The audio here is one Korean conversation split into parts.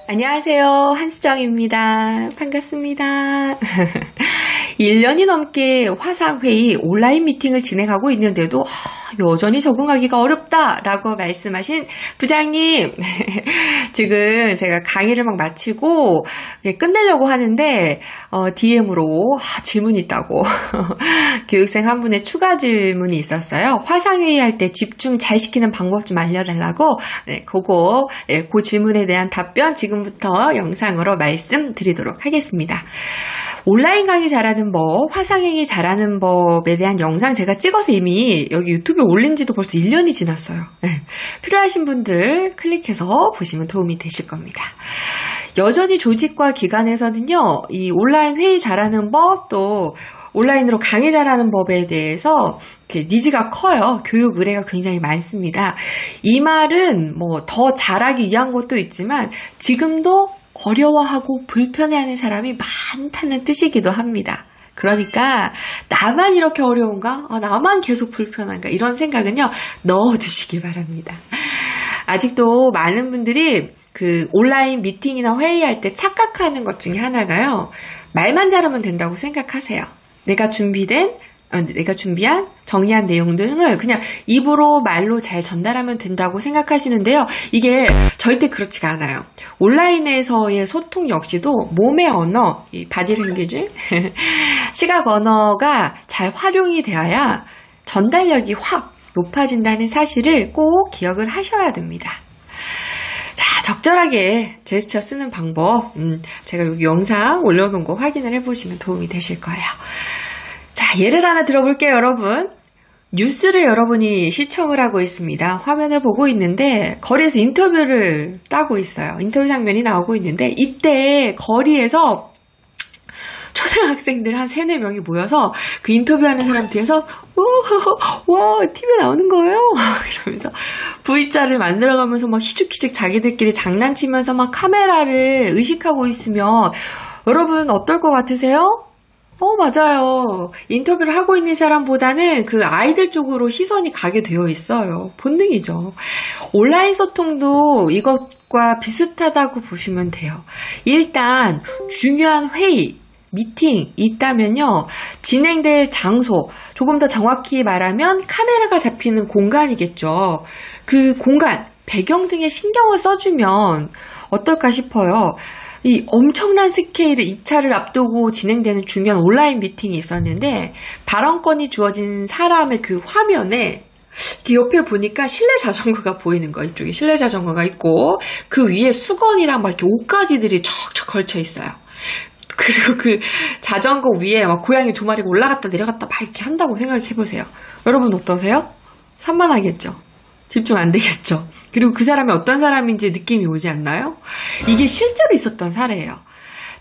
안녕하세요. 한수정입니다. 반갑습니다. 1년이 넘게 화상회의 온라인 미팅을 진행하고 있는데도 여전히 적응하기가 어렵다라고 말씀하신 부장님, 지금 제가 강의를 막 마치고 끝내려고 하는데 DM으로 질문이 있다고 교육생 한 분의 추가 질문이 있었어요. 화상회의 할 때 집중 잘 시키는 방법 좀 알려달라고. 그 질문에 대한 답변 지금부터 영상으로 말씀드리도록 하겠습니다. 온라인 강의 잘하는 법, 화상회의 잘하는 법에 대한 영상 제가 찍어서 이미 여기 유튜브에 올린 지도 벌써 1년이 지났어요. 필요하신 분들 클릭해서 보시면 도움이 되실 겁니다. 여전히 조직과 기관에서는요, 이 온라인 회의 잘하는 법, 또 온라인으로 강의 잘하는 법에 대해서 니즈가 커요. 교육 의뢰가 굉장히 많습니다. 이 말은 더 잘하기 위한 것도 있지만 지금도 어려워하고 불편해하는 사람이 많다는 뜻이기도 합니다. 그러니까 나만 이렇게 어려운가? 나만 계속 불편한가? 이런 생각은요, 넣어두시기 바랍니다. 아직도 많은 분들이 그 온라인 미팅이나 회의할 때 착각하는 것 중에 하나가요, 말만 잘하면 된다고 생각하세요. 내가 준비한 정리한 내용 등을 그냥 입으로 말로 잘 전달하면 된다고 생각하시는데요. 이게 절대 그렇지가 않아요. 온라인에서의 소통 역시도 몸의 언어, 이 바디랭귀지, 시각 언어가 잘 활용이 되어야 전달력이 확 높아진다는 사실을 꼭 기억을 하셔야 됩니다. 자, 적절하게 제스처 쓰는 방법, 제가 여기 영상 올려놓은 거 확인을 해보시면 도움이 되실 거예요. 자, 예를 하나 들어볼게요, 여러분. 뉴스를 여러분이 시청을 하고 있습니다. 화면을 보고 있는데 거리에서 인터뷰를 따고 있어요. 인터뷰 장면이 나오고 있는데 이때 거리에서 초등학생들 한 3-4명이 모여서 그 인터뷰하는 사람 뒤에서 와, TV에 나오는 거예요? 이러면서 V자를 만들어가면서 막 희죽희죽 자기들끼리 장난치면서 막 카메라를 의식하고 있으면 여러분 어떨 것 같으세요? 맞아요. 인터뷰를 하고 있는 사람보다는 그 아이들 쪽으로 시선이 가게 되어 있어요. 본능이죠. 온라인 소통도 이것과 비슷하다고 보시면 돼요. 일단 중요한 회의, 미팅 있다면요, 진행될 장소, 조금 더 정확히 말하면 카메라가 잡히는 공간이겠죠. 그 공간, 배경 등에 신경을 써주면 어떨까 싶어요. 이 엄청난 스케일의 입찰을 앞두고 진행되는 중요한 온라인 미팅이 있었는데 발언권이 주어진 사람의 그 화면에 옆에 보니까 실내 자전거가 보이는 거예요. 이쪽에 실내 자전거가 있고 그 위에 수건이랑 막 이렇게 옷가지들이 척척 걸쳐 있어요. 그리고 그 자전거 위에 막 고양이 2마리가 올라갔다 내려갔다 막 이렇게 한다고 생각해보세요. 여러분 어떠세요? 산만하겠죠? 집중 안 되겠죠? 그리고 그 사람이 어떤 사람인지 느낌이 오지 않나요? 이게 실제로 있었던 사례예요.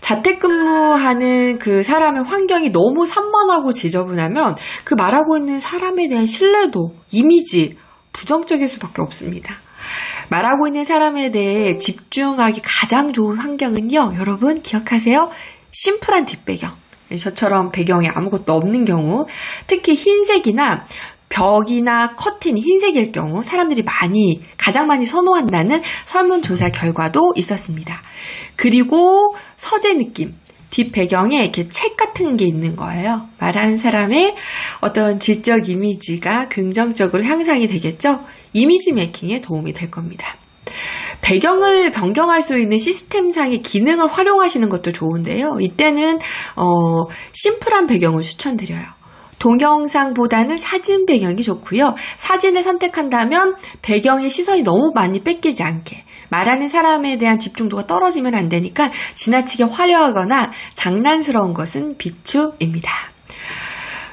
자택근무하는 그 사람의 환경이 너무 산만하고 지저분하면 그 말하고 있는 사람에 대한 신뢰도, 이미지 부정적일 수밖에 없습니다. 말하고 있는 사람에 대해 집중하기 가장 좋은 환경은요, 여러분 기억하세요? 심플한 뒷배경. 저처럼 배경에 아무것도 없는 경우, 특히 흰색이나 벽이나 커튼이 흰색일 경우 사람들이 가장 많이 선호한다는 설문조사 결과도 있었습니다. 그리고 서재 느낌, 뒷배경에 이렇게 책 같은 게 있는 거예요. 말하는 사람의 어떤 지적 이미지가 긍정적으로 향상이 되겠죠? 이미지 메이킹에 도움이 될 겁니다. 배경을 변경할 수 있는 시스템상의 기능을 활용하시는 것도 좋은데요. 이때는 심플한 배경을 추천드려요. 동영상보다는 사진 배경이 좋고요. 사진을 선택한다면 배경의 시선이 너무 많이 뺏기지 않게, 말하는 사람에 대한 집중도가 떨어지면 안 되니까 지나치게 화려하거나 장난스러운 것은 비추입니다.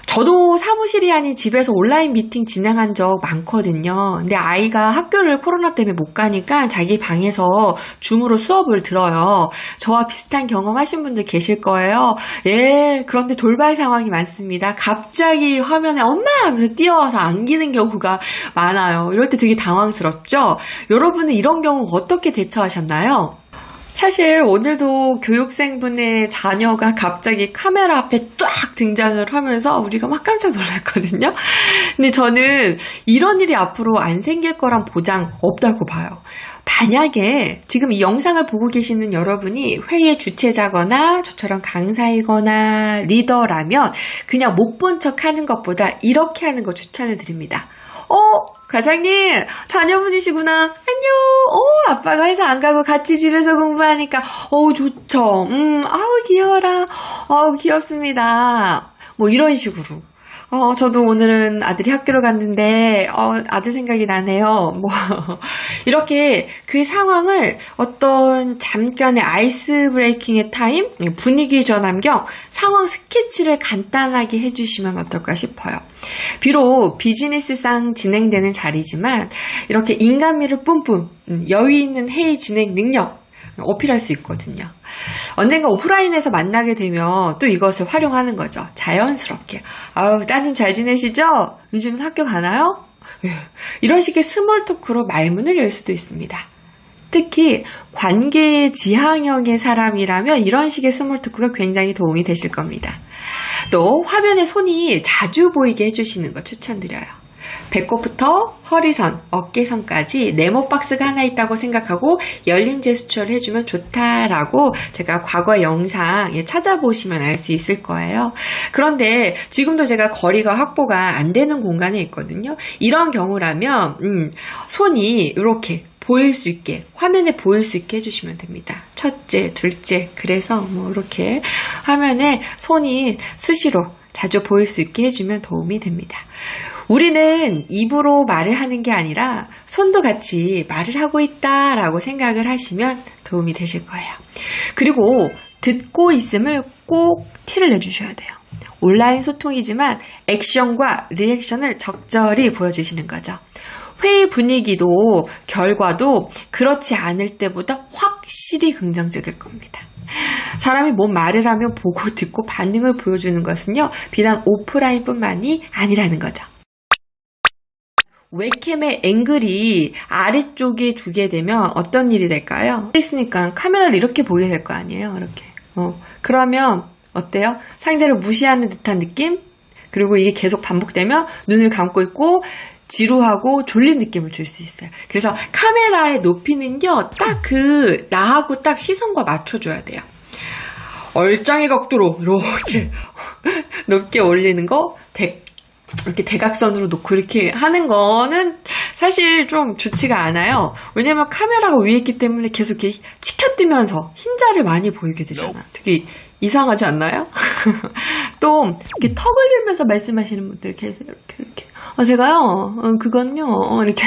저도 사무실이 아닌 집에서 온라인 미팅 진행한 적 많거든요. 근데 아이가 학교를 코로나 때문에 못 가니까 자기 방에서 줌으로 수업을 들어요. 저와 비슷한 경험 하신 분들 계실 거예요. 예, 그런데 돌발 상황이 많습니다. 갑자기 화면에 엄마! 하면서 뛰어와서 안기는 경우가 많아요. 이럴 때 되게 당황스럽죠? 여러분은 이런 경우 어떻게 대처하셨나요? 사실 오늘도 교육생분의 자녀가 갑자기 카메라 앞에 딱 등장을 하면서 우리가 막 깜짝 놀랐거든요. 근데 저는 이런 일이 앞으로 안 생길 거란 보장 없다고 봐요. 만약에 지금 이 영상을 보고 계시는 여러분이 회의의 주최자거나 저처럼 강사이거나 리더라면 그냥 못 본 척 하는 것보다 이렇게 하는 거 추천을 드립니다. 과장님, 자녀분이시구나. 안녕. 아빠가 회사 안 가고 같이 집에서 공부하니까, 좋죠. 아우, 귀여워라. 아우, 귀엽습니다. 뭐 이런 식으로. 저도 오늘은 아들이 학교를 갔는데, 아들 생각이 나네요. 뭐, 이렇게 그 상황을 어떤 잠깐의 아이스 브레이킹의 타임, 분위기 전환 겸 상황 스케치를 간단하게 해주시면 어떨까 싶어요. 비록 비즈니스상 진행되는 자리지만, 이렇게 인간미를 뿜뿜, 여유 있는 회의 진행 능력, 어필할 수 있거든요. 언젠가 오프라인에서 만나게 되면 또 이것을 활용하는 거죠. 자연스럽게. 아우, 따님 잘 지내시죠? 요즘은 학교 가나요? 이런 식의 스몰 토크로 말문을 열 수도 있습니다. 특히 관계 지향형의 사람이라면 이런 식의 스몰 토크가 굉장히 도움이 되실 겁니다. 또 화면에 손이 자주 보이게 해주시는 거 추천드려요. 배꼽부터 허리선, 어깨선까지 네모 박스가 하나 있다고 생각하고 열린 제스처를 해주면 좋다라고 제가 과거 영상 찾아보시면 알 수 있을 거예요. 그런데 지금도 제가 거리가 확보가 안 되는 공간에 있거든요. 이런 경우라면 손이 이렇게 보일 수 있게, 화면에 보일 수 있게 해주시면 됩니다. 첫째, 둘째, 그래서 뭐 이렇게 화면에 손이 수시로 자주 보일 수 있게 해주면 도움이 됩니다. 우리는 입으로 말을 하는 게 아니라 손도 같이 말을 하고 있다라고 생각을 하시면 도움이 되실 거예요. 그리고 듣고 있음을 꼭 티를 내주셔야 돼요. 온라인 소통이지만 액션과 리액션을 적절히 보여주시는 거죠. 회의 분위기도 결과도 그렇지 않을 때보다 확실히 긍정적일 겁니다. 사람이 뭔 말을 하면 보고 듣고 반응을 보여주는 것은요, 비단 오프라인뿐만이 아니라는 거죠. 웹캠의 앵글이 아래쪽에 두게 되면 어떤 일이 될까요? 있으니까 카메라를 이렇게 보게 될 거 아니에요, 이렇게. 그러면 어때요? 상대를 무시하는 듯한 느낌? 그리고 이게 계속 반복되면 눈을 감고 있고 지루하고 졸린 느낌을 줄 수 있어요. 그래서 카메라의 높이는요, 딱 나하고 딱 시선과 맞춰줘야 돼요. 얼짱의 각도로 이렇게 높게 올리는 거, 이렇게 대각선으로 놓고 이렇게 하는 거는 사실 좀 좋지가 않아요. 왜냐면 카메라가 위에 있기 때문에 계속 이렇게 치켜뜨면서 흰자를 많이 보이게 되잖아. 되게 이상하지 않나요? 또 이렇게 턱을 들면서 말씀하시는 분들 계세요. 이렇게. 제가요, 그건요, 이렇게.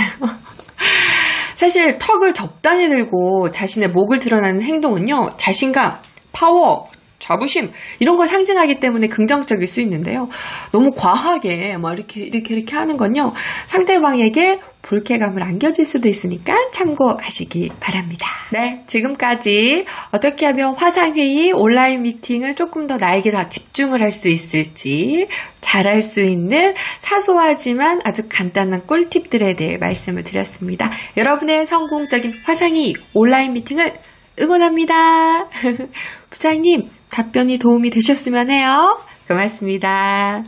사실 턱을 적당히 들고 자신의 목을 드러내는 행동은요, 자신감, 파워, 자부심 이런 걸 상징하기 때문에 긍정적일 수 있는데요. 너무 과하게 막 이렇게 하는 건요, 상대방에게 불쾌감을 안겨줄 수도 있으니까 참고하시기 바랍니다. 네, 지금까지 어떻게 하면 화상회의, 온라인 미팅을 조금 더 나에게 다 집중을 할 수 있을지 잘할 수 있는 사소하지만 아주 간단한 꿀팁들에 대해 말씀을 드렸습니다. 여러분의 성공적인 화상회의, 온라인 미팅을 응원합니다. 부장님, 답변이 도움이 되셨으면 해요. 고맙습니다.